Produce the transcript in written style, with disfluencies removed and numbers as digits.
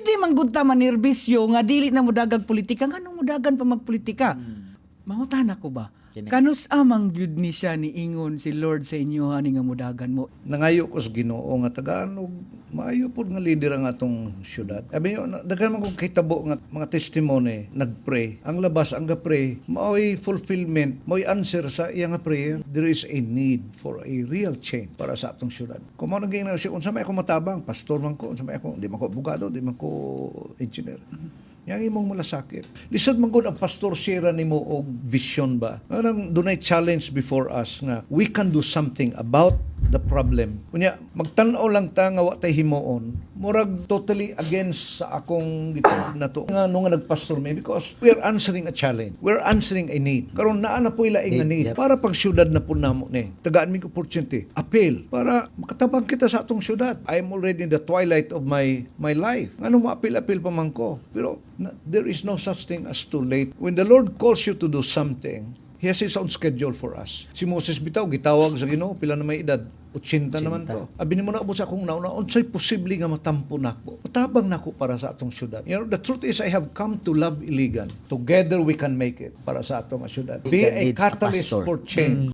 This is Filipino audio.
Pwede manggod ta manirbisyo nga dili na mudagag politika, nganong mudagan pa magpolitika. Mangutan ako ba? Kini. Kanus amang gyud ni siya ni ingon si Lord sa inyo ani nga mudagan mo. Nangayo ko sa Ginoo nga tagaan og maayo pod nga leader ang atong syudad. Abi yo daghan man kog kahitabo nga mga testimony nagpray. Ang labas ang gapray mao'y fulfillment, mao'y answer sa iyang prayer. There is a need for a real change para sa atong syudad. Kung mao nang gina siya unsa may ako matabang, pastor man ko, unsa may ako di man ko abogado, di man ko engineer. Yang imong malasakit. Lisod man gud ang pastor share nimo og vision ba. Anang dunay challenge before us nga we can do something about the problem. Kunya magtan-aw lang ta nga wa tay himuon, murag totally against sa akong gitawag na to. Nga nung nagpastor me because we are answering a challenge. We're answering a need. Karon naa na po laing nga need Yep. para pag syudad na po namo ni. Tagaan mi opportunity. Appeal para makatabang kita sa atong syudad. I am already in the twilight of my life. Ano mo appeal pa man ko. Pero there is no such thing as too late. When the Lord calls you to do something, He has His own schedule for us. Si Moses bitaw, gitawag sa Ginoo, pila na may edad? 80 naman to. Abi nimo na abot sa akong nauna, unsay posible nga matampo nako. Matabang nako para sa atong syudad. You know, the truth is I have come to love Iligan. Together we can make it para sa atong syudad. Be Iligan a needs a catalyst pastor. for change.